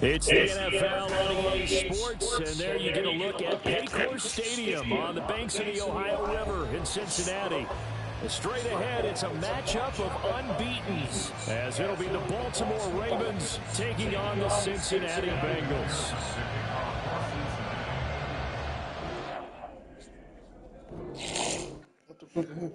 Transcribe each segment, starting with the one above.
It's the NFL on EA Sports, and there you get a look at Paycor Stadium on the banks of the Ohio River in Cincinnati. Straight ahead, it's a matchup of unbeatens, as it'll be the Baltimore Ravens taking on the Cincinnati Bengals. What the fuck happened?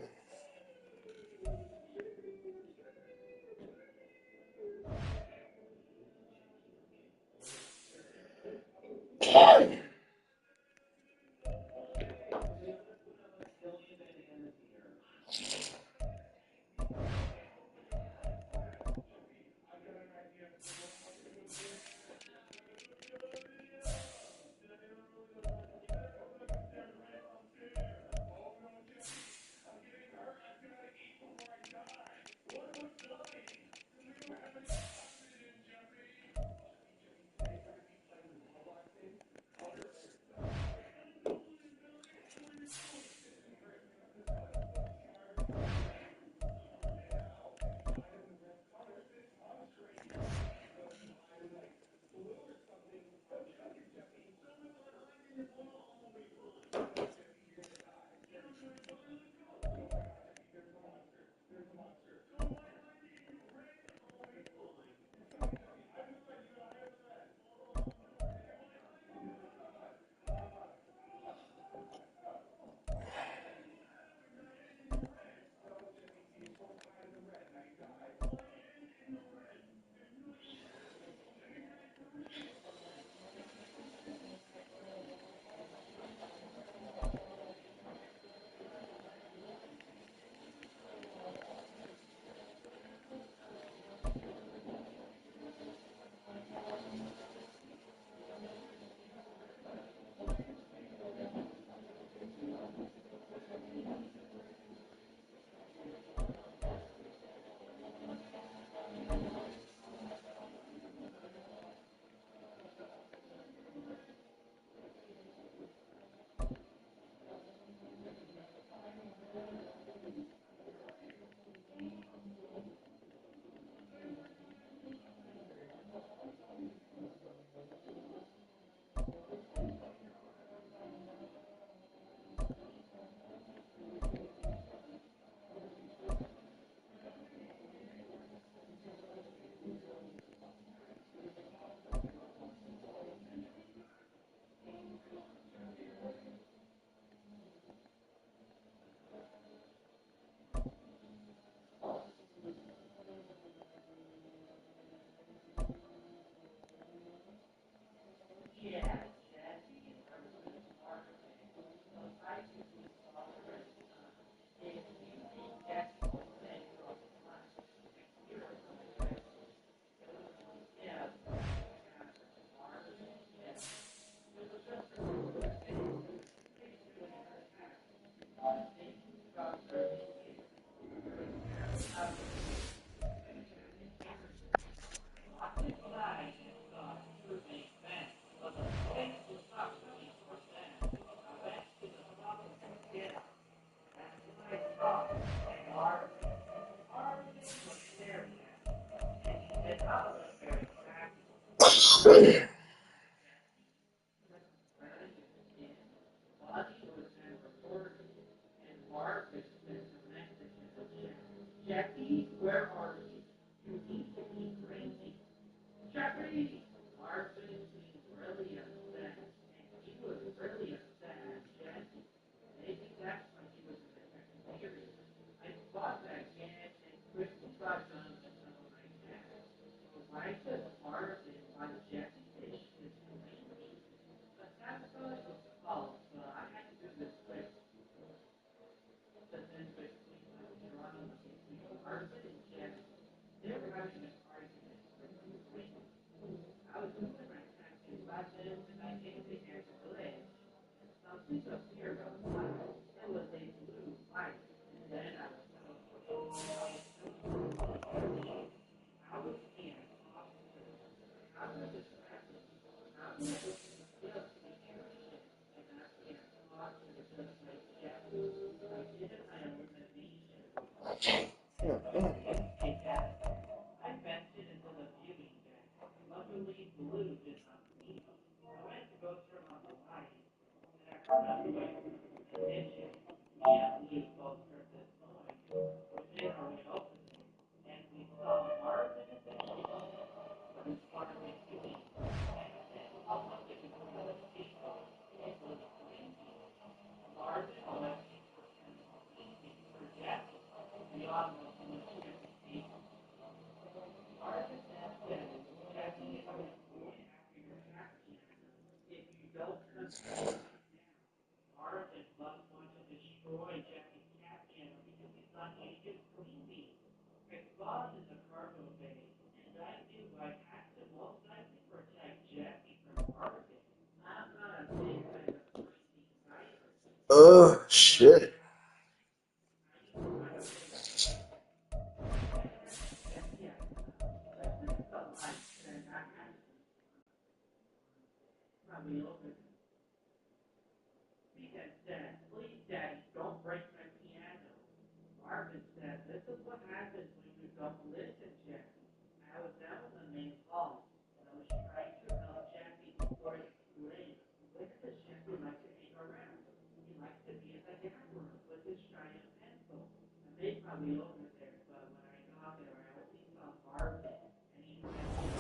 Shit.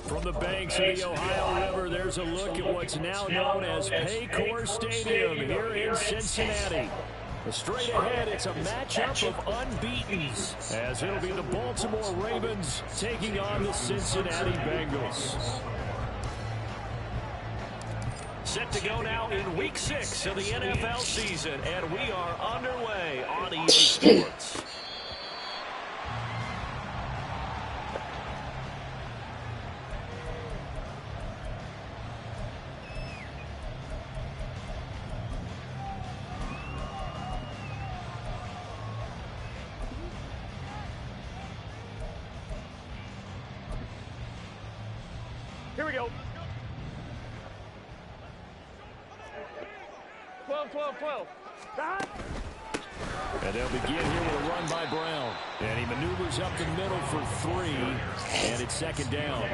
From the banks of the Ohio River, there's a look at what's now known as Paycor Stadium here in Cincinnati. Straight ahead, it's a matchup of unbeatens, as it'll be the Baltimore Ravens taking on the Cincinnati Bengals. Set to go now in Week 6 of the NFL season, and we are underway on EA Sports. Here we go. 12. And they'll begin here with a run by Brown. And he maneuvers up the middle for 3, and it's second down.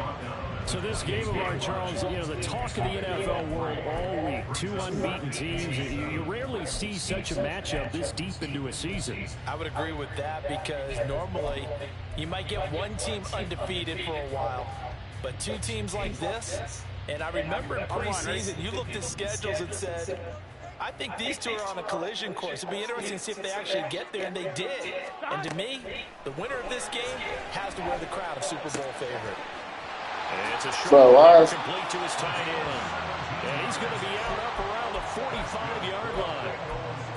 So this game of ours, Charles, you know, the talk of the NFL world all week. 2 unbeaten teams. You rarely see such a matchup this deep into a season. I would agree with that because normally you might get one team undefeated for a while. But 2 teams like this, and I remember in preseason, you looked at schedules and said, I think these 2 are on a collision course. It'd be interesting to see if they actually get there, and they did. And to me, the winner of this game has to wear the crown of Super Bowl favorite. And it's a short complete to his tight end. And he's going to be out up around the 45-yard line.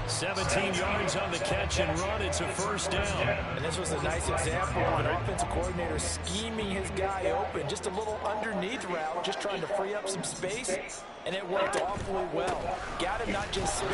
17 yards on the catch and run. It's a first down. And this was a nice example of an offensive coordinator scheming his guy open. Just a little underneath route, just trying to free up some space. And it worked awfully well. Got him not just space,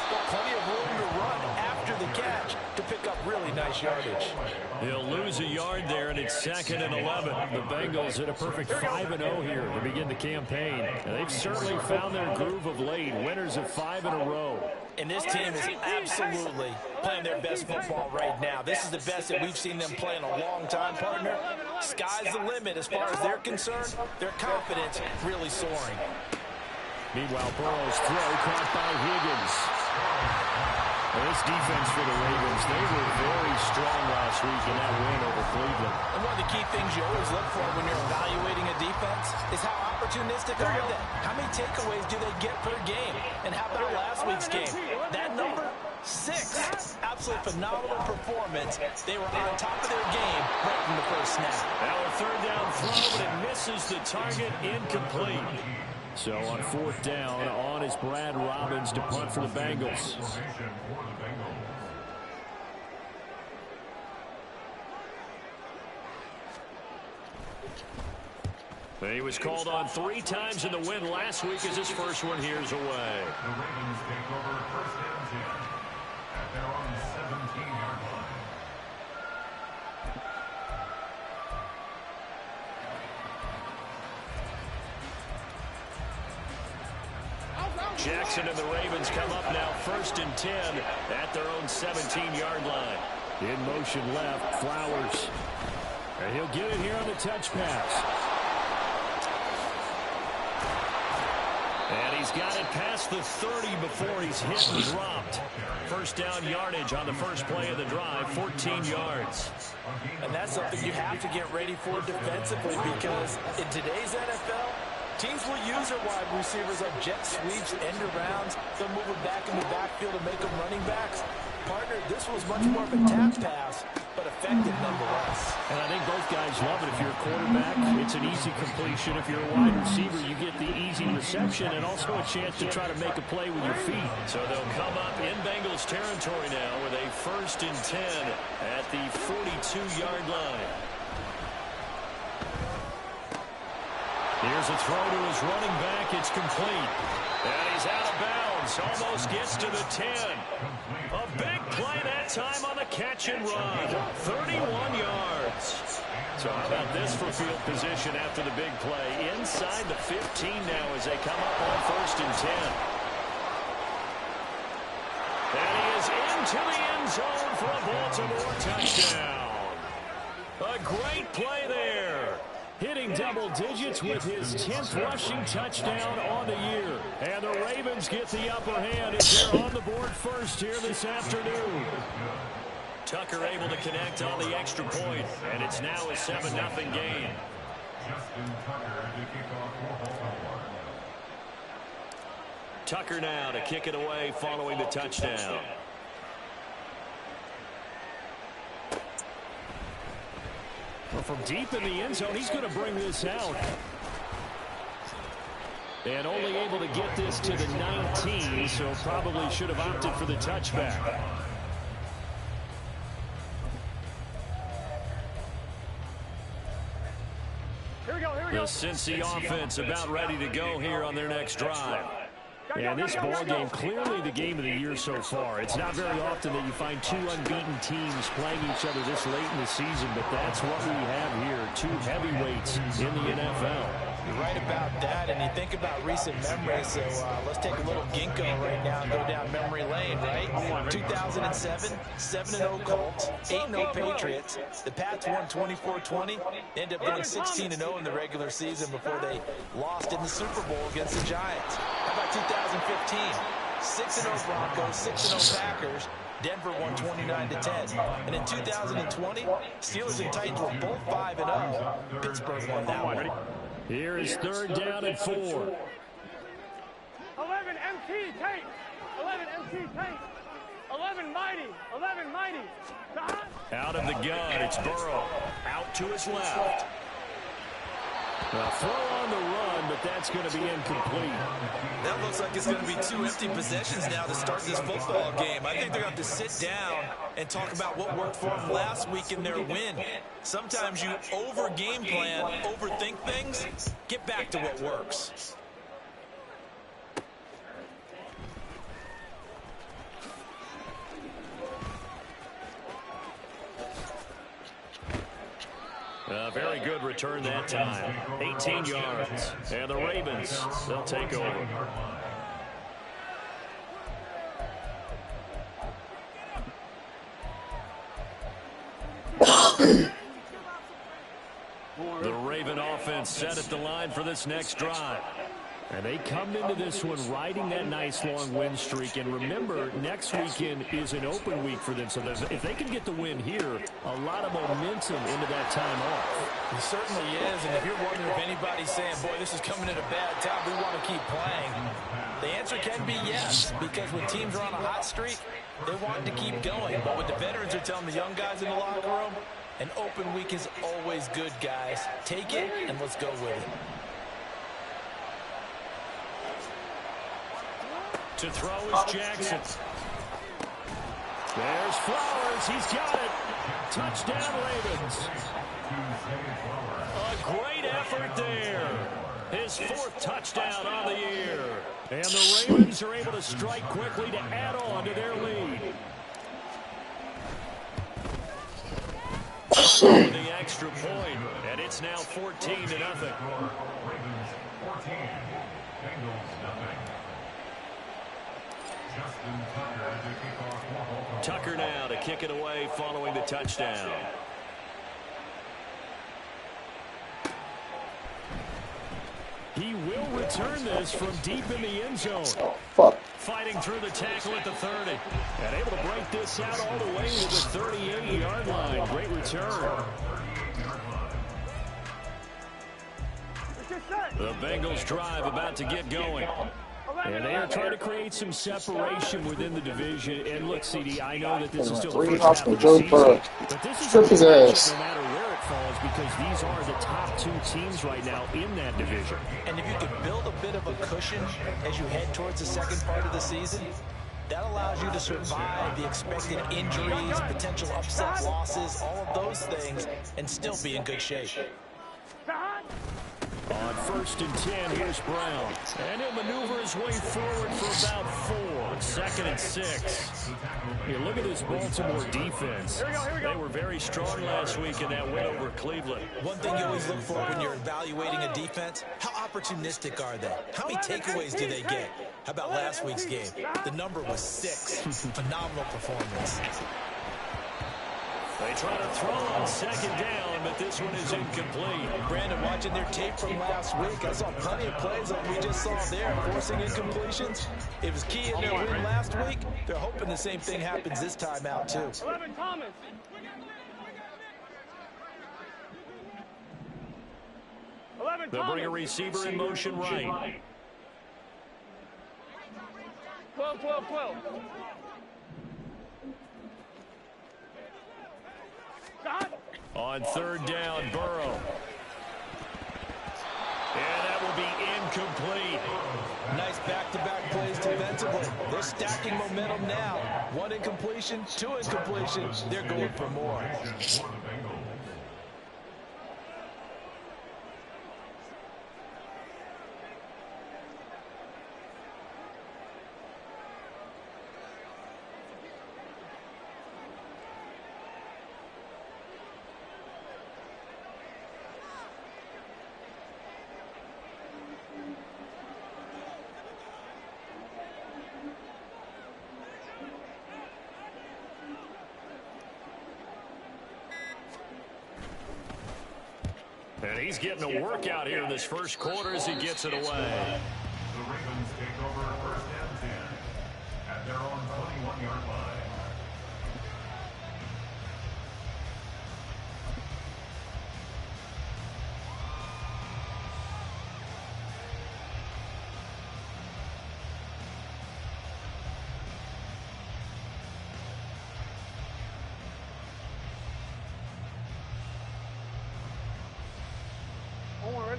but plenty of room to run after the catch to pick up really nice yardage. He'll lose a yard there, and it's 2nd and 11. The Bengals at a perfect 5-0 here to begin the campaign. And they've certainly found their groove of late. Winners of 5 in a row. And this team is absolutely playing their best football right now. This is the best that we've seen them play in a long time, partner. Sky's the limit as far as they're concerned. Their confidence really soaring. Meanwhile, Burrow's throw caught by Higgins. Well, this defense for the Ravens, they were very strong last week in that win over Cleveland. And one of the key things you always look for when you're evaluating a defense is how opportunistic are they? How many takeaways do they get per game? And how about last week's game? That number, 6. Absolutely phenomenal performance. They were on top of their game right from the first snap. Now a third down throw, but it misses the target, incomplete. So on 4th down, on is Brad Robbins to punt for the Bengals. He was called on 3 times in the win last week as his first one here's away. The Ravens take over 1st and 10 at their own 17-yard line. Jackson and the Ravens come up now 1st and 10 at their own 17-yard line. In motion left, Flowers. And he'll get it here on the touch pass. He's got it past the 30 before he's hit and dropped. First down yardage on the first play of the drive, 14 yards. And that's something you have to get ready for defensively, because in today's NFL, teams will use their wide receivers on jet sweeps, end arounds. They'll move them back in the backfield and make them running backs. Partner, this was much more of a tap pass, but effective nonetheless. And I think both guys love it. If you're a quarterback, it's an easy completion. If you're a wide receiver, you get the easy reception and also a chance to try to make a play with your feet. So they'll come up in Bengals territory now with a 1st and 10 at the 42-yard line. Here's a throw to his running back. It's complete. And he's out of bounds. Almost gets to the 10. A big play that time on the catch and run. 31 yards. So how about this for field position after the big play? Inside the 15 now as they come up on 1st and 10. And he is into the end zone for a Baltimore touchdown. A great play there. Hitting double digits with his 10th rushing touchdown on the year. And the Ravens get the upper hand as they're on the board first here this afternoon. Tucker able to connect on the extra point, and it's now a 7-0 game. Tucker now to kick it away following the touchdown. Well, from deep in the end zone, he's going to bring this out. And only able to get this to the 19, so probably should have opted for the touchback. Here we go, here we The go. Cincy offense about ready to go here on their next drive. And this ball game, clearly the game of the year so far. It's not very often that you find two unbeaten teams playing each other this late in the season, but that's what we have here, two heavyweights in the NFL. You're right about that, and you think about recent memories, so let's take a little ginkgo right now and go down memory lane, right? 2007, 7-0 Colts, 8-0 Patriots. The Pats won 24-20, ended up going 16-0 in the regular season before they lost in the Super Bowl against the Giants. How about 2015? 6-0 Broncos, 6-0 Packers. Denver won 29-10. And in 2020, Steelers and Titans were both 5-0. Pittsburgh won that one. Here is 3rd down and 4. 11 MT tape. 11 MT tape. 11 mighty. 11 mighty. Out of the gun, it's Burrow. Out to his left. A throw on the run, but that's going to be incomplete. That looks like it's going to be 2 empty possessions now to start this football game. I think they're going to have to sit down and talk about what worked for them last week in their win. Sometimes you over-game plan, overthink things. Get back to what works. A very good return that time. 18 yards. And the Ravens, they'll take over. The Raven offense set at the line for this next drive. And they come into this one riding that nice long win streak. And remember, next weekend is an open week for them. So if they can get the win here, a lot of momentum into that time off. It certainly is. And if you're wondering if anybody's saying, boy, this is coming at a bad time, we want to keep playing, the answer can be yes. Because when teams are on a hot streak, they want to keep going. But what the veterans are telling the young guys in the locker room, an open week is always good, guys. Take it and let's go with it. To throw is Jackson. There's Flowers. He's got it. Touchdown, Ravens. A great effort there. His 4th touchdown on the year. And the Ravens are able to strike quickly to add on to their lead. The extra point, and it's now 14-0. Ravens 14, Bengals nothing. Tucker now to kick it away following the touchdown. He will return this from deep in the end zone. Oh, fuck. Fighting through the tackle at the 30. And able to break this out all the way to the 38-yard line. Great return. The Bengals drive about to get going. And they are trying to create some separation within the division. And look, CD, I know that this is still the first half of the season, but this is a his ass. no matter where it falls, because these are the top two teams right now in that division. And if you could build a bit of a cushion as you head towards the second part of the season, that allows you to survive the expected injuries, potential upset losses, all of those things, and still be in good shape. On 1st and 10, here's Brown. And he'll maneuver his way forward for about 4. 2nd and 6. You look at this Baltimore defense. They were very strong last week in that win over Cleveland. One thing you always look for when you're evaluating a defense, how opportunistic are they? How many takeaways do they get? How about last week's game? The number was 6. Phenomenal performance. They try to throw on 2nd down, but this one is incomplete. Brandon, watching their tape from last week, I saw plenty of plays like we just saw there, forcing incompletions. It was key in their win last week. They're hoping the same thing happens this time out, too. 11 Thomas. They'll bring a receiver in motion right. 12. On 3rd down, Burrow. And that will be incomplete. Nice back-to-back plays defensively. They're stacking momentum now. 1 incompletion, 2 incompletions. They're going for more. And he's getting a workout here in this first quarter as he gets it away. The Ravens take over 1st and 10 at their own 21-yard line.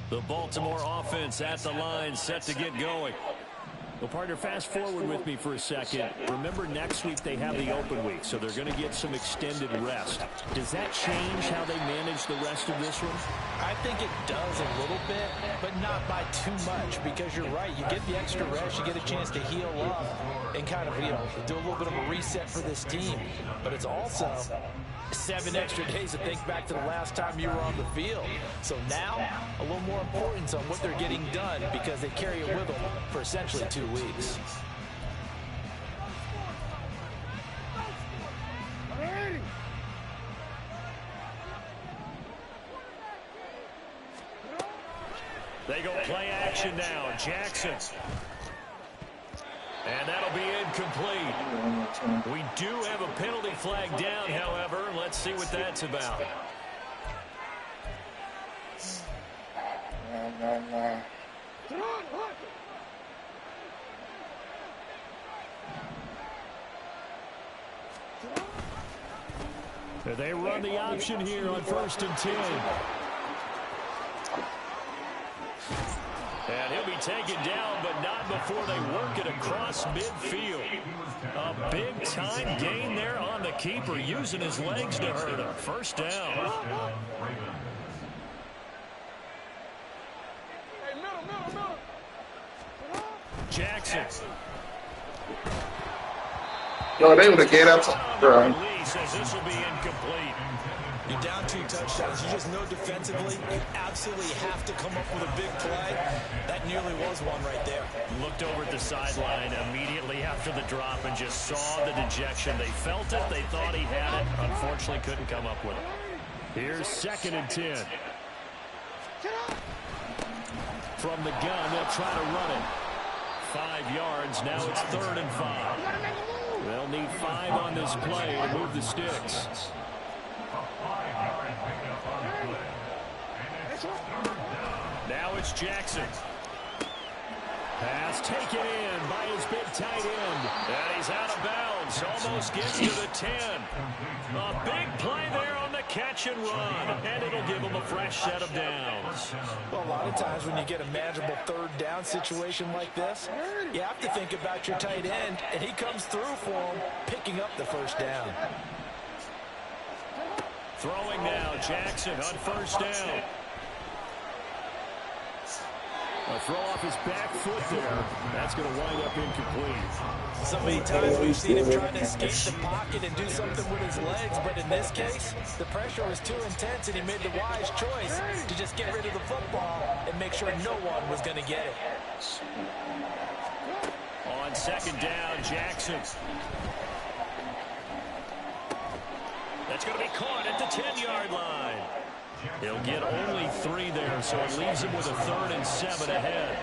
The Baltimore offense at the line, set to get going. Well, partner, fast forward with me for a second. Remember, next week they have the open week, so they're going to get some extended rest. Does that change how they manage the rest of this one? I think it does a little bit, but not by too much, because you're right. You get the extra rest, you get a chance to heal up and kind of, do a little bit of a reset for this team. But it's also 7 extra days to think back to the last time you were on the field. So now, a little more importance on what they're getting done, because they carry it with them for essentially 2 weeks. They go play action now. Jackson. And that'll be incomplete. We do have a penalty flag down, however. Let's see what that's about. They run the option here on 1st and 10. And he'll be taken down, but not before they work it across midfield. A big-time gain there on the keeper, using his legs to hurt him. 1st down. Jackson. No, they would have get up. Says this will be incomplete. You're down 2 touchdowns. You just know defensively you absolutely have to come up with a big play. That nearly was one right there. Looked over at the sideline immediately after the drop and just saw the dejection. They felt it. They thought he had it. Unfortunately, couldn't come up with it. Here's 2nd and 10. From the gun, they'll try to run it. 5 yards. Now it's 3rd and 5. They'll need 5 on this play to move the sticks. Now it's Jackson. Pass taken in by his big tight end. And he's out of bounds. Almost gets to the 10. A big play there on the catch and run. And it'll give him a fresh set of downs. Well, a lot of times when you get a manageable 3rd down situation like this, you have to think about your tight end, and he comes through for him, picking up the 1st down. Throwing now, Jackson on 1st down. A throw off his back foot there. That's going to wind up incomplete. So many times we've seen him trying to escape the pocket and do something with his legs, but in this case, the pressure was too intense and he made the wise choice to just get rid of the football and make sure no one was going to get it. On 2nd down, Jackson. That's going to be caught at the 10-yard line. He'll get only 3 there, so it leaves him with a 3rd and 7 ahead.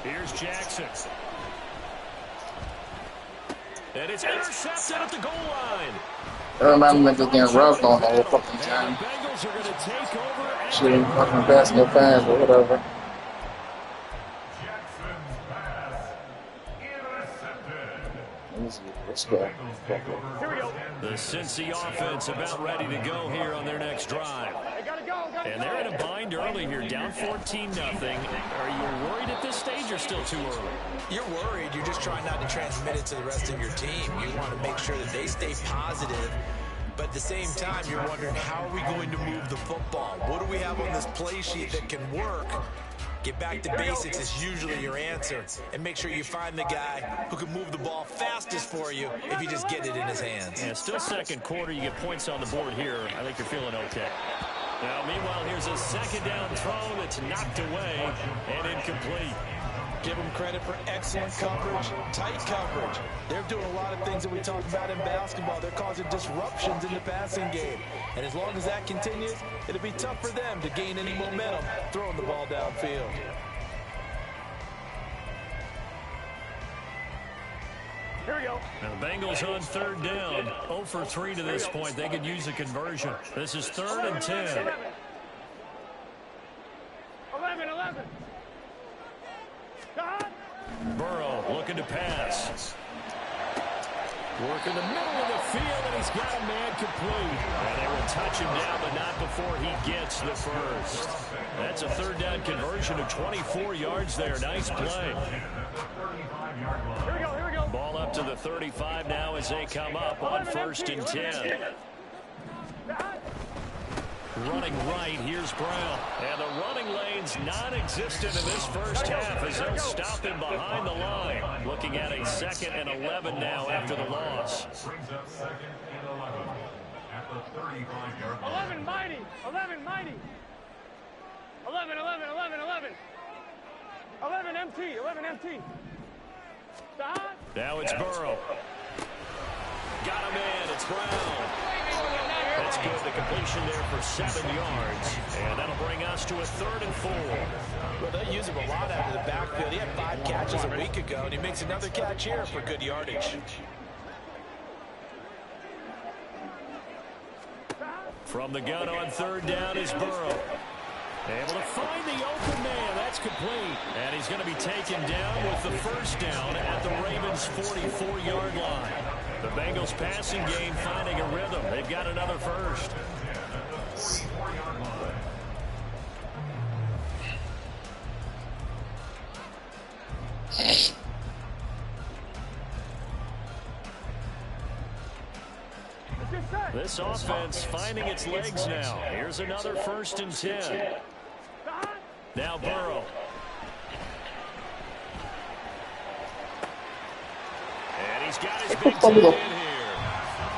Here's Jackson. And it's intercepted at the goal line. I remember just getting rubbed on the whole fucking time. The Bengals are going to take over. Shit, fucking basketball fans or whatever. Let's go. Here we go. The Cincy offense about ready to go here on their next drive. They gotta go. And they're in a bind early here, down 14-0. Are you worried at this stage or still too early? You're worried. You're just trying not to transmit it to the rest of your team. You want to make sure that they stay positive. But at the same time, you're wondering, how are we going to move the football? What do we have on this play sheet that can work? Get back to basics is usually your answer. And make sure you find the guy who can move the ball fastest for you if you just get it in his hands. Yeah, still 2nd quarter. You get points on the board here. I think you're feeling okay. Now, meanwhile, here's a 2nd down throw that's knocked away and incomplete. Give them credit for excellent coverage, tight coverage. They're doing a lot of things that we talk about in basketball. They're causing disruptions in the passing game. And as long as that continues, it'll be tough for them to gain any momentum throwing the ball downfield. Here we go. Now the Bengals on 3rd down. 0 for 3 to this point. They could use a conversion. This is 3rd and 10. 11. Burrow looking to pass. Working the middle of the field, and he's got a man complete. And they will touch him now, but not before he gets the 1st. That's a 3rd down conversion of 24 yards there. Nice play. Here we go. Ball up to the 35 now as they come up on 1st and 10. Running right, here's Brown. And the running lane's non-existent in this 1st half as they'll stop him behind the line. Looking at a 2nd and 11 now after the loss. Brings up 2nd and 11 at the 35-yard line. 11 mighty. 11 mighty. 11. 11 MT. 11 MT. Now it's Burrow. Got him in. It's Brown. That's good. The completion there for 7 yards. And that'll bring us to a 3rd and 4. Well, they use him a lot out of the backfield. He had 5 catches a week ago, and he makes another catch here for good yardage. From the gun on 3rd down is Burrow. Able to find the open man. That's complete. And he's going to be taken down with the 1st down at the Ravens' 44-yard line. The Bengals passing game finding a rhythm. They've got another 1st. This offense finding its legs now. Here's another 1st and 10. Now Burrow. And he's got his big tight end here.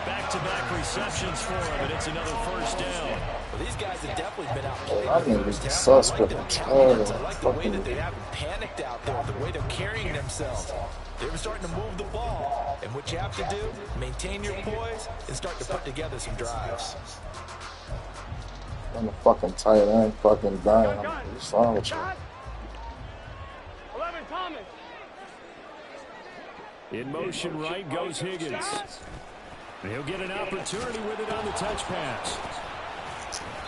Back-to-back receptions for him, and it's another first down. Well, these guys have definitely been outplayed. I think it's suspect. I like the way that they haven't panicked out there, the way they're carrying themselves. They're starting to move the ball, and what you have to do, maintain your poise and start to put together some drives. I'm a fucking tight end, fucking dying. What's wrong with you? 11 Thomas. In motion right goes Higgins. And he'll get an opportunity with it on the touch pass.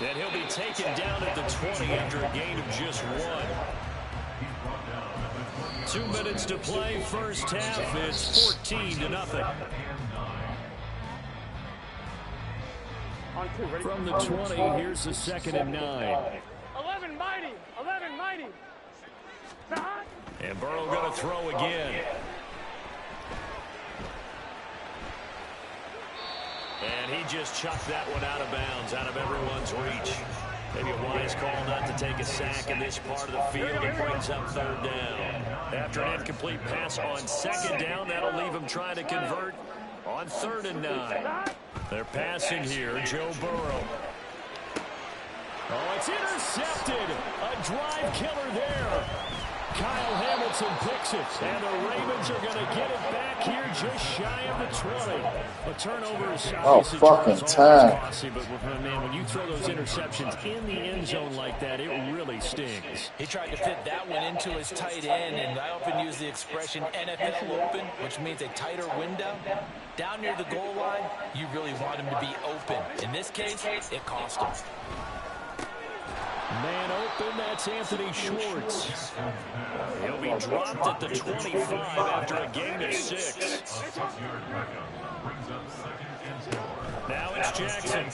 And he'll be taken down at the 20 after a gain of just 1. 2 minutes to play, first half. It's 14-0. From the 20, here's the 2nd and 9. 11 mighty. 11 mighty. And Burrow going to throw again. And he just chucked that one out of bounds, out of everyone's reach. Maybe a wise call not to take a sack in this part of the field. It brings up 3rd down. After an incomplete pass on 2nd down, that'll leave him trying to convert on 3rd and 9. They're passing here, Joe Burrow. Oh, it's intercepted. A drive killer there. Kyle Hamilton picks it, and the Ravens are going to get it back here just shy of the 20. A turnover is obviously fucking time. costly, but man, when you throw those interceptions in the end zone like that, it really stings. He tried to fit that one into his tight end, and I often use the expression NFL open, which means a tighter window. Down near the goal line, you really want him to be open. In this case, it cost him. Man open, that's Anthony Schwartz. He'll be dropped at the 25 after a gain of 6. Now it's Jackson.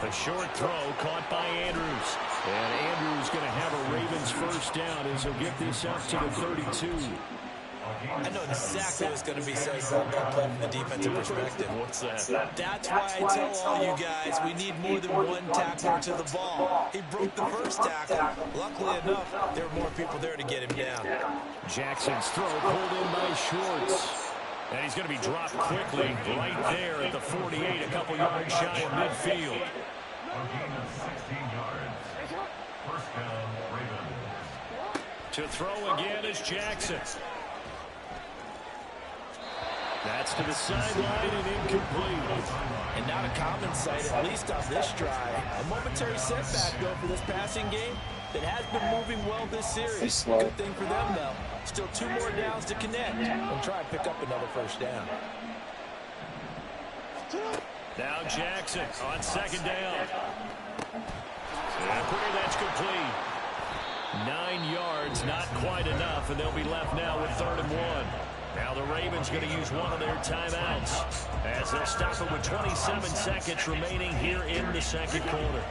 A short throw caught by Andrews. And Andrews going to have a Ravens first down as he'll get this up to the 32. I know exactly what's going to be said about that play from the defensive perspective. What's that? That's why I tell all you guys we need more than one tackler to the ball. He broke the first tackle. Luckily enough, there were more people there to get him down. Jackson's throw pulled in by Schwartz. And he's going to be dropped quickly right there at the 48, a couple yards shy of midfield. A gain of 16 yards. First down, Ravens. To throw again is Jackson. That's to the sideline and incomplete. And not a common sight, at least on this drive. A momentary setback, though, for this passing game that has been moving well this series. Good thing for them, though. Still 2 more downs to connect and try and pick up another first down. Now Jackson on 2nd down. And pretty that's complete. 9 yards, not quite enough, and they'll be left now with 3rd and 1. Now the Ravens going to use one of their timeouts as they'll stop it with 27 seconds remaining here in the 2nd quarter.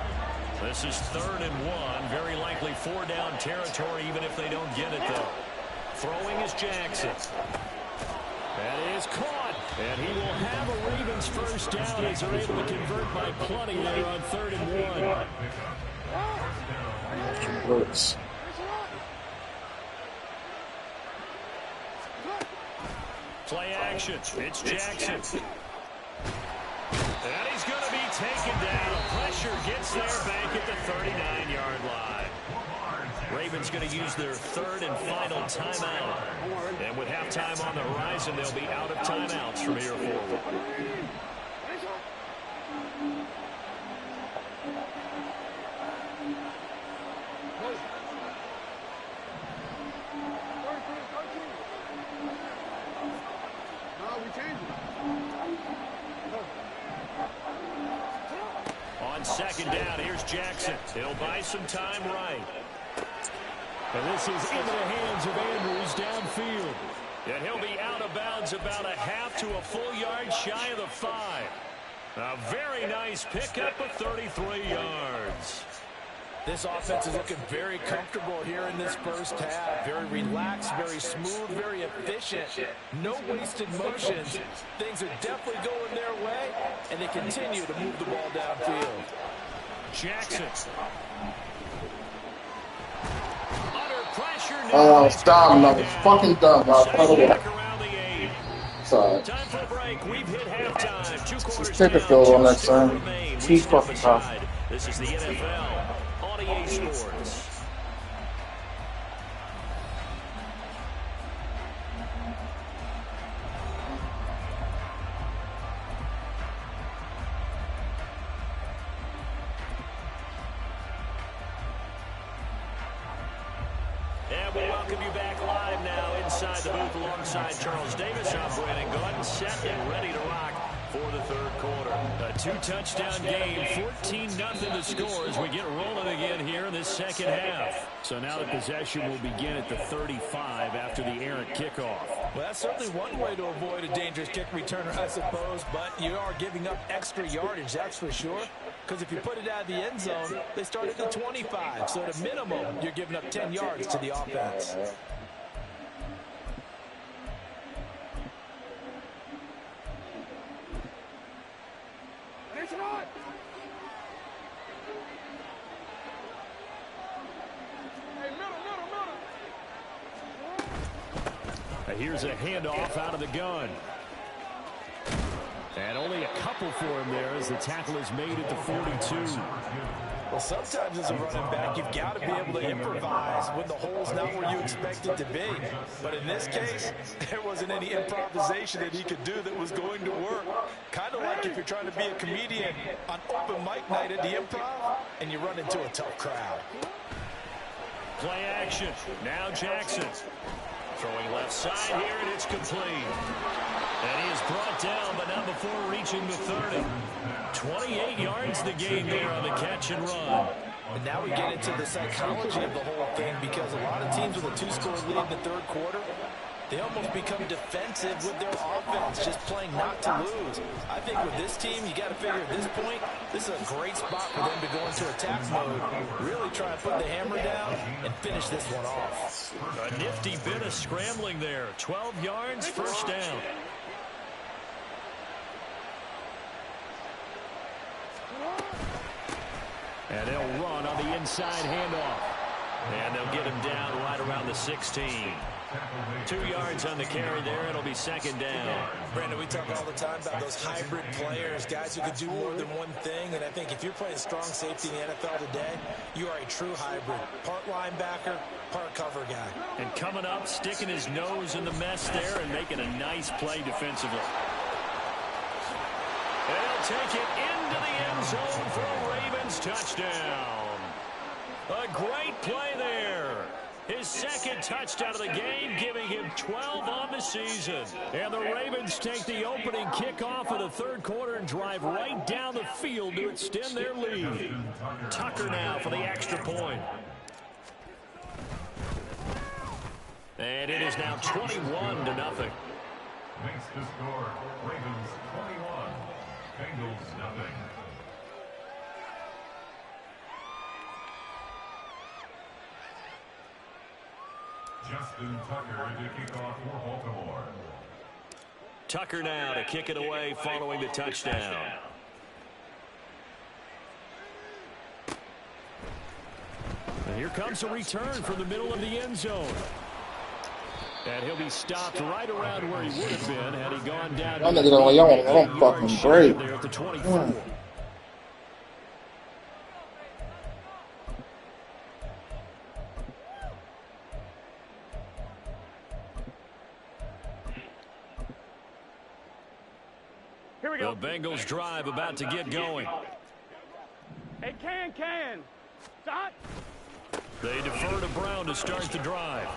This is 3rd and 1, very likely 4-down territory even if they don't get it though. Throwing is Jackson. That is caught, and he will have a Ravens first down as they're able to convert by plenty there on 3rd and 1. Converts. Play action. It's Jackson. And he's going to be taken down. Pressure gets there back at the 39-yard line. Ravens going to use their 3rd and final timeout. And with halftime on the horizon, they'll be out of timeouts from here forward. On 2nd down, here's Jackson. He'll buy some time right. And this is into the hands of Andrews downfield. And he'll be out of bounds about a half to a full yard shy of the 5. A very nice pickup of 33 yards. This offense is looking very comfortable here in this first half. Very relaxed, very smooth, very efficient. No wasted motions. Things are definitely going their way, and they continue to move the ball downfield. Jackson. Under pressure. Oh, stop. No, fucking dumb. Back around the 8. Sorry. Time for a break. We've hit halftime. 2 quarters Take a down, field 2 goal next still time. remain. We Too step fucking tough. aside. This is the NFL on EA Sports. And we'll welcome you back live now inside the booth alongside Charles Davis. I'm Brandon Gordon, set and ready to rock for the third quarter. A 2-touchdown game, 14-0 the score as we get rolling again here in this second half. So now the possession will begin at the 35 after the errant kickoff. Well, that's certainly one way to avoid a dangerous kick returner, I suppose, but you are giving up extra yardage, that's for sure. Because if you put it out of the end zone, they start at the 25. So at a minimum, you're giving up 10 yards to the offense. Here's a handoff out of the gun. And only a couple for him there as the tackle is made at the 42. Well, sometimes as a running back, you've got to be able to improvise when the hole's not where you expect it to be. But in this case, there wasn't any improvisation that he could do that was going to work. Kind of like if you're trying to be a comedian on open mic night at the Improv and you run into a tough crowd. Play action. Now Jackson. Throwing left side here, and it's complete. And he is brought down, but not before reaching the 30. 28 yards the gain there on the catch and run. And now we get into the psychology of the whole thing, because a lot of teams with a 2-score lead in the third quarter, they almost become defensive with their offense, just playing not to lose. I think with this team, you got to figure at this point, this is a great spot for them to go into attack mode, really try and put the hammer down and finish this one off. A nifty bit of scrambling there. 12 yards, first down. And they'll run on the inside handoff. And they'll get him down right around the 16. 2 yards on the carry there. It'll be second down. Brandon, we talk all the time about those hybrid players, guys who can do more than one thing. And I think if you're playing strong safety in the NFL today, you are a true hybrid. Part linebacker, part cover guy. And coming up, sticking his nose in the mess there and making a nice play defensively. They'll take it into the end zone for a Ravens touchdown. A great play there. His second touchdown of the game, giving him 12 on the season. And the Ravens take the opening kickoff of the third quarter and drive right down the field to extend their lead. Tucker now for the extra point. And it is now 21-0. Makes the score Ravens 21, Bengals nothing. Justin Tucker to kick off for Baltimore. Tucker now to kick it away following the touchdown. And here comes a return from the middle of the end zone. And he'll be stopped right around where he would have been had he gone down. That nigga don't y'all want fucking break. There at the 24. Here we go. The Bengals drive about to get going. Hey, can. Stop. They defer to Brown to start the drive.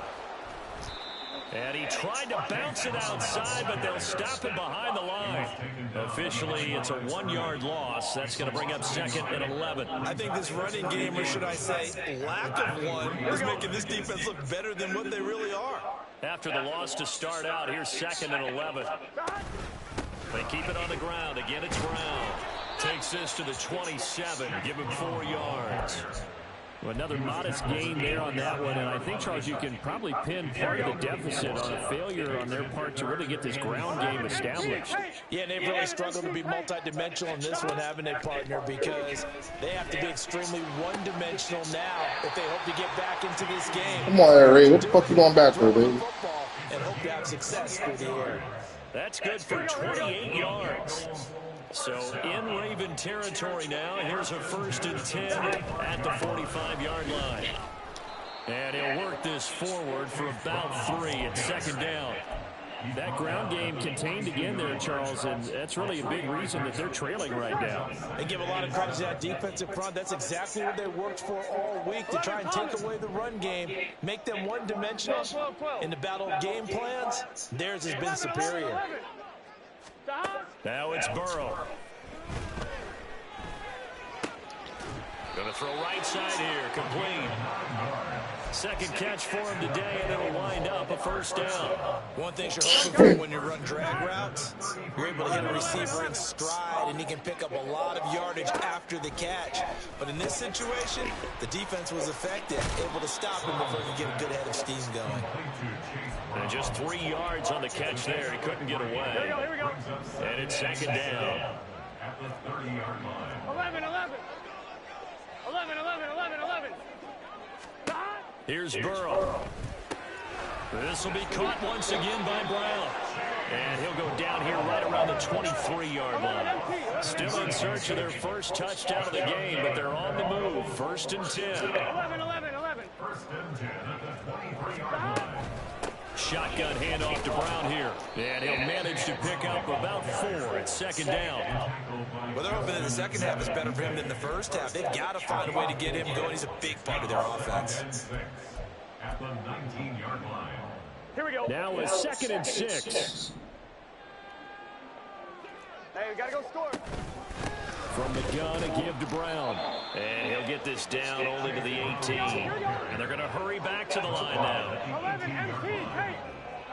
And he tried to bounce it outside, but they'll stop him behind the line. Officially, it's a 1-yard loss. That's going to bring up second and 11. I think this running game, or should I say lack of one, is making this defense look better than what they really are. After the loss to start out, here's second and 11. They keep it on the ground. Again, it's Brown. Takes this to the 27. Give him 4 yards. Well, another modest gain there on that one, and I think, Charles, you can probably pin part of the deficit on a failure on their part to really get this ground game established. Yeah, and they've really struggled to be multidimensional in this one, haven't they, partner? Because they have to be extremely one-dimensional now if they hope to get back into this game. Come on, Ray. What the fuck you going back for, baby? And hope to have success through the air. That's good for 28 yards. So in Raven territory now. Here's a 1st and 10 at the 45-yard line. And he'll work this forward for about 3 at 2nd down. That ground game contained again there, Charles, and that's really a big reason that they're trailing right now. They give a lot of credit to that defensive front. That's exactly what they worked for all week, to try and take away the run game, make them one-dimensional. In the battle of game plans, theirs has been superior. Now it's Burrow. Going to throw right side here, complete. 2nd catch for him today, and it'll wind up a 1st down. One thing you're hoping for when you run drag routes, you're able to hit a receiver in stride, and he can pick up a lot of yardage after the catch. But in this situation, the defense was effective, able to stop him before he could get a good head of steam going. And just 3 yards on the catch there. He couldn't get away. Here we go. And it's 2nd down. At the 30-yard line. 11, 11. 11, 11, 11, 11. Here's Burrow. This will be caught once again by Brown. And he'll go down here right around the 23-yard line. Still in search of their first touchdown of the game, but they're on the move. 1st and 10. 11, 11, 11. 1st and 10 at the 23-yard line. Shotgun handoff to Brown here. And he'll manage to pick up about 4 at 2nd down. Well, they're hoping that the second half is better for him than the first half. They've got to find a way to get him going. He's a big part of their offense. At the 19-yard line. Here we go. Now a 2nd and 6. Hey, we got to go score. From the gun, a give to Brown. And he'll get this down only to the 18. And they're going to hurry back to the line now. 11 MT, take.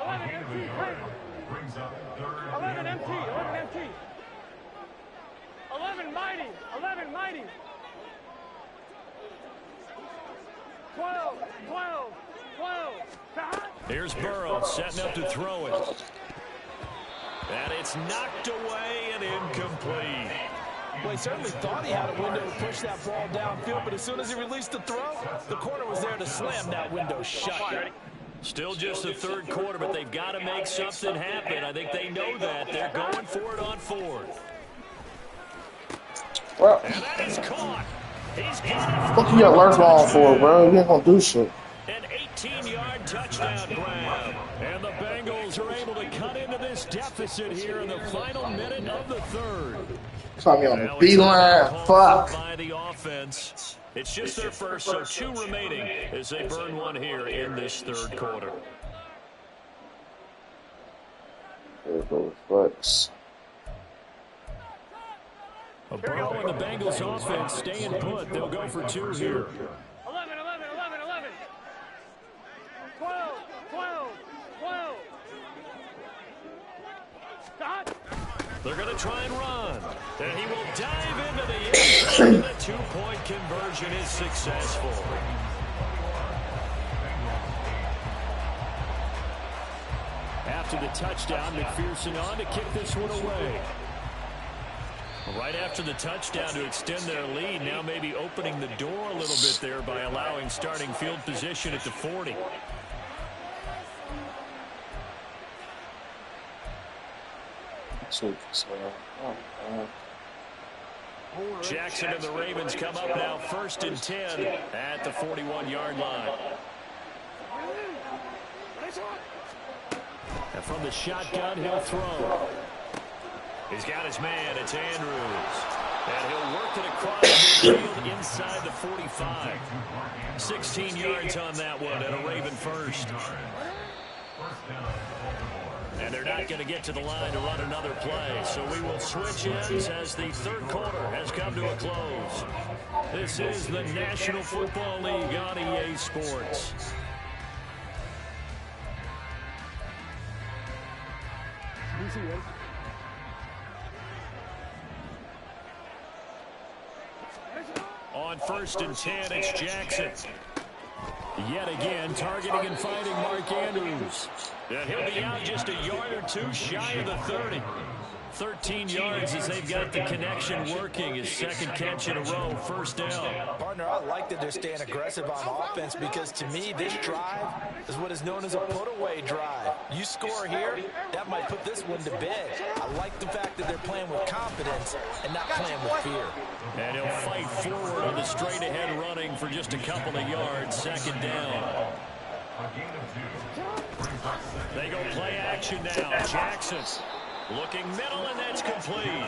11 MT, take. Brings up 3rd 11 MT, 11 MT. 11 mighty, 11 mighty. 12, 12, 12. Here's Burrow setting up to throw it. And it's knocked away and incomplete. Well, he certainly thought he had a window to push that ball downfield, but as soon as he released the throw, the corner was there to slam that window shut. Still just the 3rd quarter, but they've got to make something happen. I think they know that. They're going for it on 4th. Well, And that is caught. He's got it. what you got learn ball for, bro? You ain't gonna do shit. An 18-yard touchdown grab. And the Bengals are able to cut into this deficit here in the final minute of the 3rd. Caught me on the beeline. Fuck. By the offense. It's just their first, so 2 remaining as they burn one here in this 3rd quarter. There goes Flex. Burrow and the Bengals offense staying put. They'll go for 2 here. 11, 11, 11, 11. 12, 12, 12. Stop. They're going to try and run. And he will dive into the end zone. And the 2-point conversion is successful. After the touchdown, McPherson on to kick this one away. Right after the touchdown to extend their lead, now maybe opening the door a little bit there by allowing starting field position at the 40. Jackson and the Ravens come up now 1st and 10 at the 41-yard line. And from the shotgun, he'll throw. He's got his man. It's Andrews. And he'll work it across midfield inside the 45. 16 yards on that one and a Raven first. And they're not going to get to the line to run another play. So we will switch ends as the 3rd quarter has come to a close. This is the National Football League on EA Sports. On 1st and 10, it's Jackson. Yet again, targeting and finding Mark Andrews. And he'll be out just a yard or 2 shy of the 30. 13 yards as they've got the connection working. His second catch in a row, first down. Partner, I like that they're staying aggressive on offense because to me, this drive is what is known as a put-away drive. You score here, that might put this one to bed. I like the fact that they're playing with confidence and not playing with fear. And he'll fight forward on the straight-ahead running for just a couple of yards, second down. They go play action now. Jackson looking middle, and that's complete.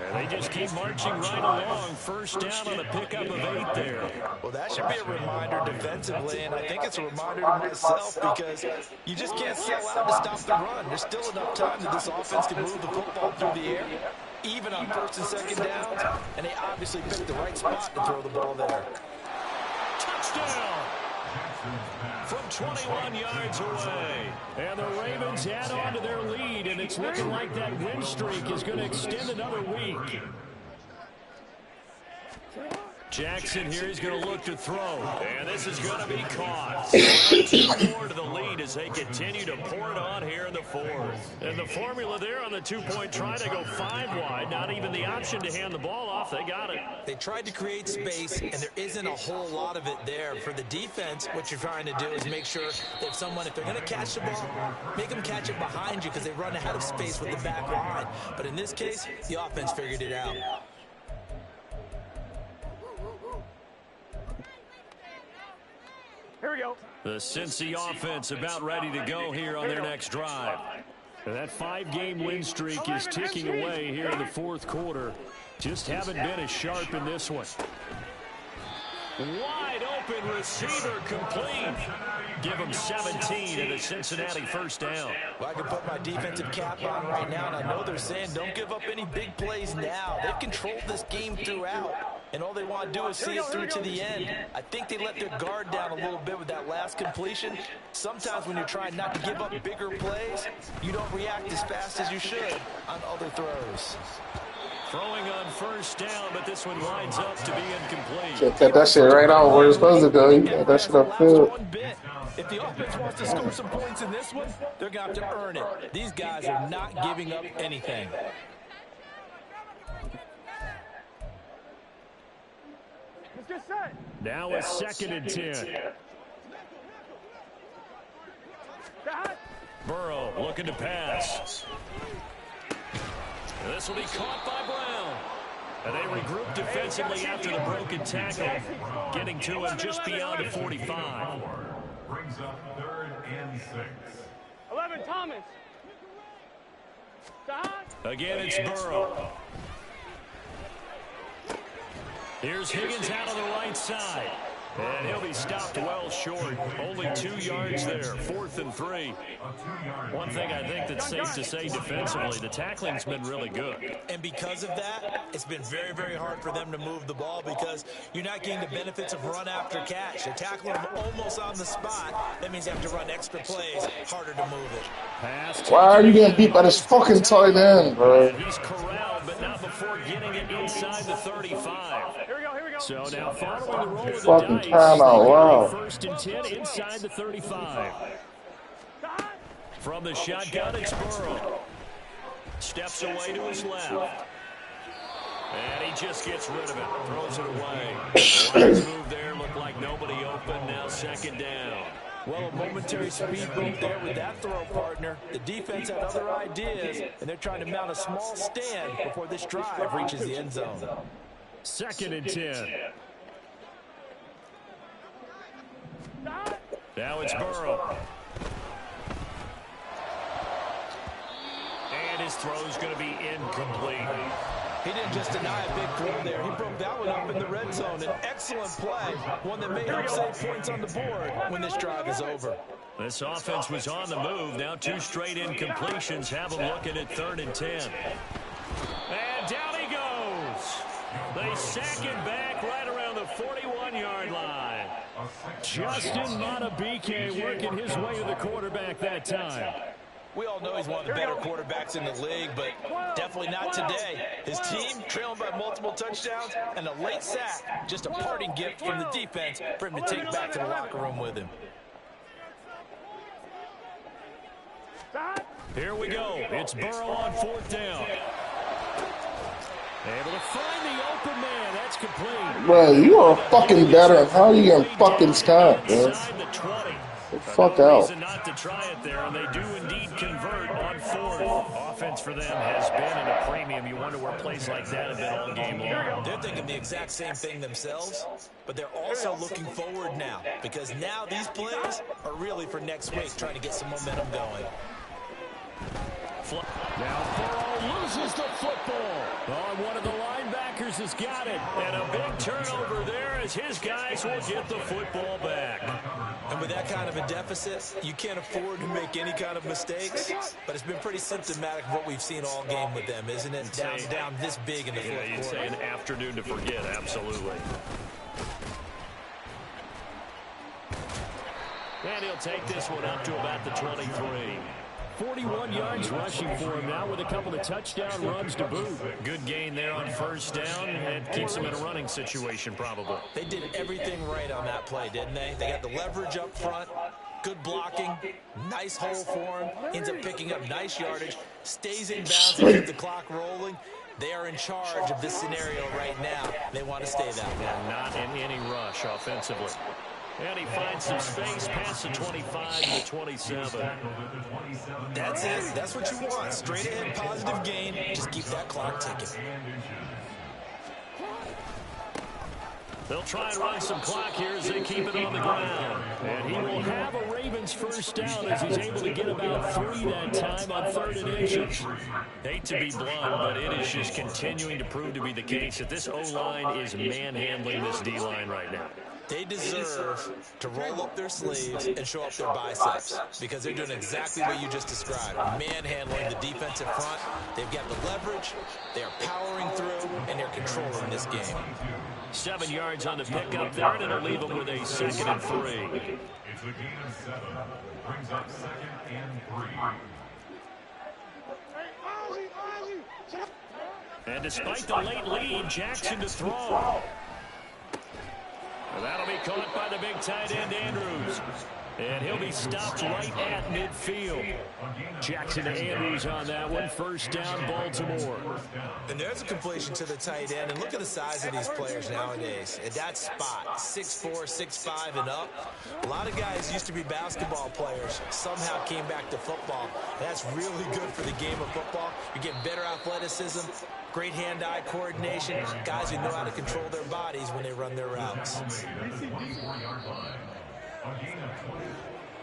And they just keep marching right along. First down on a pickup of 8 there. Well, that should be a reminder defensively, and I think it's a reminder to myself because you just can't sell out to stop the run. There's still enough time that this offense can move the football through the air, even on first and second downs, and they obviously picked the right spot to throw the ball there. Touchdown! From 21 yards away. And the Ravens add on to their lead, and it's looking like that win streak is going to extend another week. Jackson here is going to look to throw, and this is going to be caught. 2-4 to the lead as they continue to pour it on here in the fourth. And the formula there on the two-point try, they go 5 wide. Not even the option to hand the ball off. They got it. They tried to create space, and there isn't a whole lot of it there. For the defense, what you're trying to do is make sure that if they're going to catch the ball, make them catch it behind you because they run ahead of space with the back line. But in this case, the offense figured it out. Here we go. The Cincy offense about ready to go here on their next drive. And that 5-game win streak is ticking away here in the fourth quarter. Just haven't been as sharp in this one. Wide open receiver complete. Give him 17 and a Cincinnati first down. Well, I can put my defensive cap on right now, and I know they're saying don't give up any big plays now. They've controlled this game throughout, and all they want to do is see it through to the end. I think they let their guard down a little bit with that last completion. Sometimes when you're trying not to give up bigger plays, you don't react as fast as you should on other throws. Throwing on first down, but this one lines up to be incomplete. Should cut that shit right out where it's supposed to go. You got that shit upfield. If the offense wants to score some points in this one, they're going to have to earn it. These guys are not giving up anything. Let's get set. Now it's 2nd and 10. Burrow looking to pass. And this will be caught by Brown. And they regroup defensively after the broken tackle, getting to him just beyond the 45. Brings up 3rd and 6. 11, Thomas. Again, it's Burrow. Here's Higgins out on the right side. And he'll be stopped well short. Only 2 yards there. 4th and 3. One thing I think that's safe to say defensively, the tackling's been really good. And because of that, it's been very, very hard for them to move the ball because you're not getting the benefits of run after catch. They tackle them almost on the spot. That means you have to run extra plays, harder to move it. Why are you getting beat by this fucking tight end, bro? And he's corralled, but not before getting it inside the 35. Here we go, here we go. So now following the roll of the Fucking dice, timeout, wow. 1st and 10 inside the 35. From the shotgun, it's Burrow. Steps away to his left. And he just gets rid of it. Throws it away. Nice move there. Looked like nobody open. Now 2nd down. Well, a momentary speed bump there with that throw, partner. The defense had other ideas, and they're trying to mount a small stand before this drive reaches the end zone. 2nd and 10. Now it's Burrow. And his throw's going to be incomplete. He didn't just deny a big throw there. He broke that one up in the red zone. An excellent play, one that made him save points on the board when this drive is over. This offense was on the move. Now 2 straight incompletions have them looking at 3rd and 10. And down he goes. They sack it back right around the 41-yard line. Justin Madubuike working his way to the quarterback that time. We all know he's one of the better quarterbacks in the league, but definitely not today. His team trailing by multiple touchdowns and a late sack. Just a parting gift from the defense for him to take back to the locker room with him. Here we go. It's Burrow on 4th down. Able to find the open man. That's complete. Bro, you are fucking better. How are you getting fucking stopped, bro? Inside the 20. The fuck No out. reason not to try it there, and they do indeed convert on 4th. Offense for them has been at a premium. You wonder where plays like that have been all game long. They're thinking the exact same thing themselves, but they're also looking forward now because now these plays are really for next week, trying to get some momentum going. Now Burrow loses the football. Oh, one of the linebackers has got it. And a big turnover there as his guys will get the football back. And with that kind of a deficit, you can't afford to make any kind of mistakes. But it's been pretty symptomatic of what we've seen all game with them, isn't it? Down this big in the fourth quarter. You'd say an afternoon to forget, absolutely. And he'll take this one up to about the 23. 41 yards rushing for him now with a couple of touchdown runs to boot. Good gain there on 1st down and keeps him in a running situation probably. They did everything right on that play, didn't they? They got the leverage up front, good blocking, nice hole for him, ends up picking up nice yardage, stays in bounds and keeps the clock rolling. They are in charge of this scenario right now. They want to stay that way. And not in any rush offensively. And he finds some space past the 25 to the 27. That's it. That's what you want. Straight ahead, positive gain. Just keep that clock ticking. They'll try and run some clock here as they keep it on the ground. And he will have a Ravens 1st down as he's able to get about 3 that time on 3rd and inches. Hate to be blunt, but it is just continuing to prove to be the case that this O-line is manhandling this D-line right now. They deserve to roll up their sleeves and show up their biceps because they're doing exactly what you just described. Manhandling the defensive front. They've got the leverage. They are powering through, and they're controlling this game. 7 yards on the pickup there, and it'll leave them with a 2nd and 3. It's a gain of 7. Brings up 2nd and 3. And despite the late lead, Jackson to throw. And that'll be caught by the big tight end, Andrews. And he'll be stopped right at midfield. Jackson to Andrews on that one. 1st down, Baltimore. And there's a completion to the tight end. And look at the size of these players nowadays. At that spot, 6'4", 6'5", and up. A lot of guys used to be basketball players. Somehow came back to football. That's really good for the game of football. You're getting better athleticism, great hand-eye coordination. Guys who know how to control their bodies when they run their routes.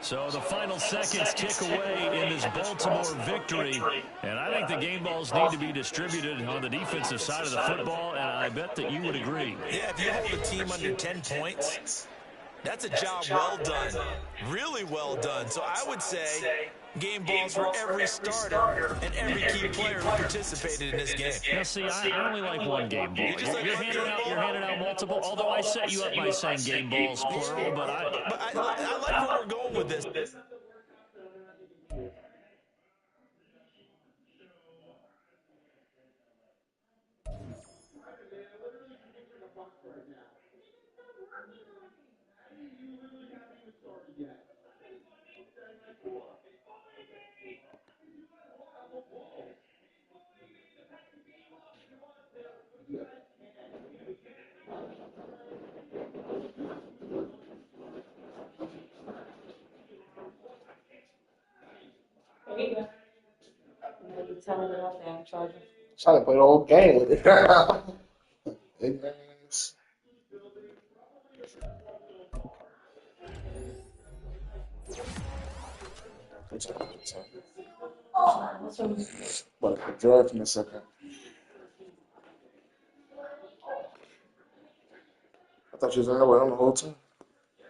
So the final seconds tick away in this Baltimore victory. And I think the game balls need to be distributed on the defensive side of the football, and I bet that you would agree. Yeah, if you hold a team under 10 points, that's a job well done. Really well done. So I would say game balls for every starter and every key player who participated in this game. Now, see, I only like one game ball. You're handing out multiple, although I set you up by saying game balls plural, but I like where we're going with this. Trying to play the whole game with it. Ignorance. But draft in a second. I thought she was in there with him the whole time.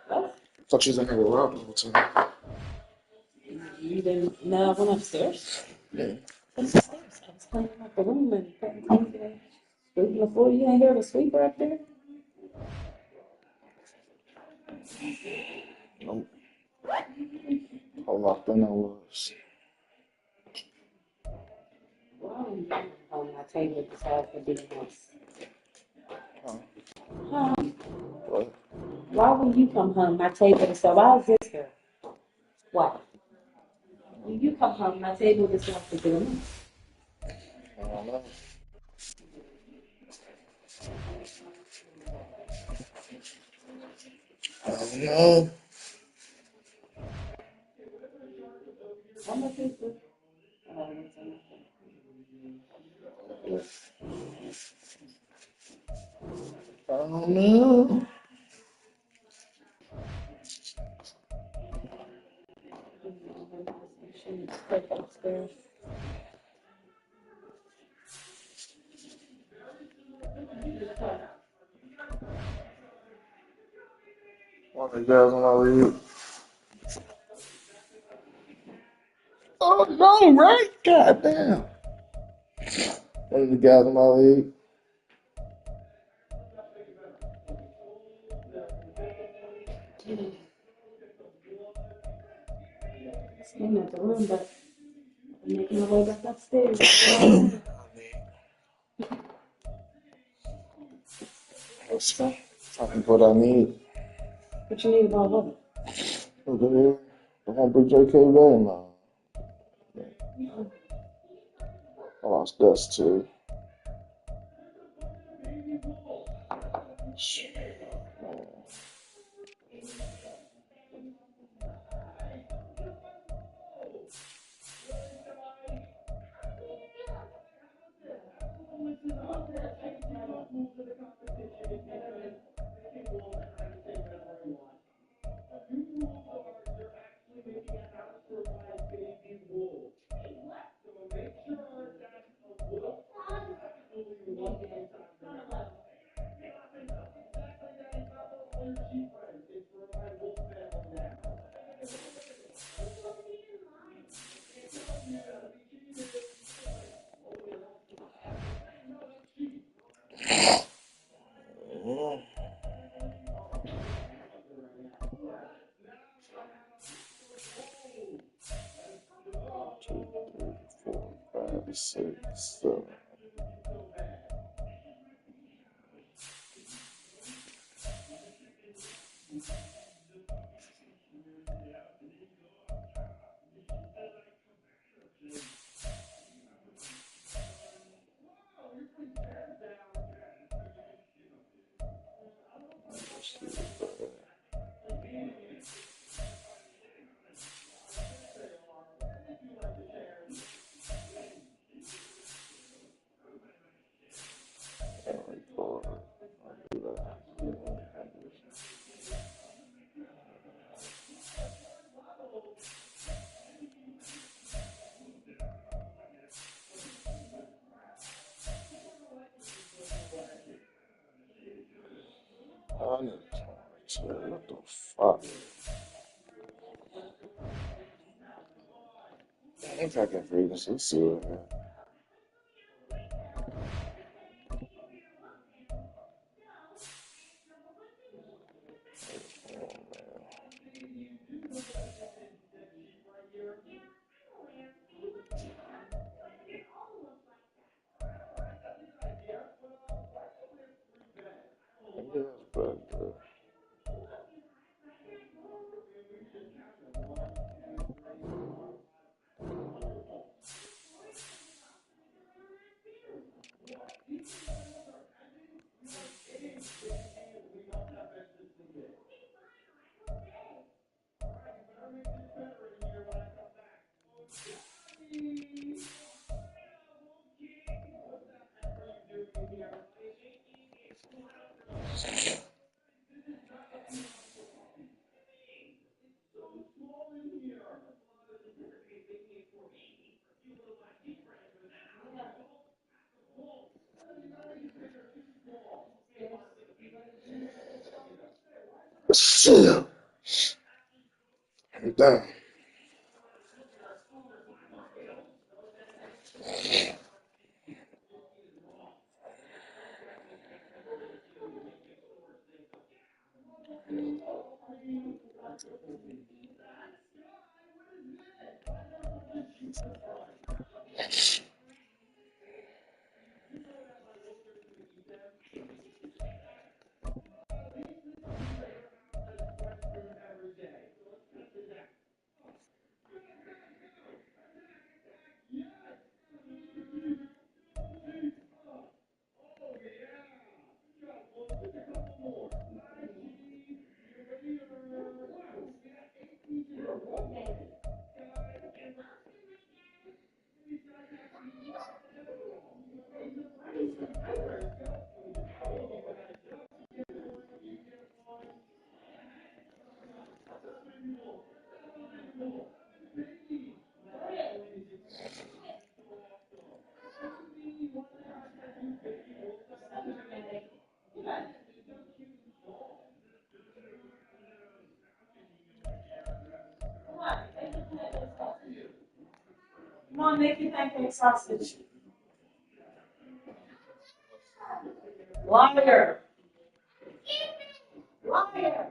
What? I thought she was in there with Rob the whole time. You didn't know I went upstairs? Yeah. Upstairs. I was cleaning up the room and putting things there. Sweeping the floor. You ain't hear the sweeper up there? Nope. How locked in I was. Why on my table beside the big house? Huh? Huh? What? Why when you come home, my table, so why is this here? Why? When you come from my table this one to do. I don't know. I don't know. How much is this? I don't know. One of the guys in my league. Oh no, right? God damn. One of the guys in my league. I'm at the room, but I'm making my way back upstairs. That's what I need. What you need about what? Okay. I want to bring JK back now. I lost dust too. Two, three, four, five, six, seven. I need to what the fuck? I think I can read this. Let's see what I got. Yes, but shit. I'm done. Come on, make your pancake sausage. Liar. Liar.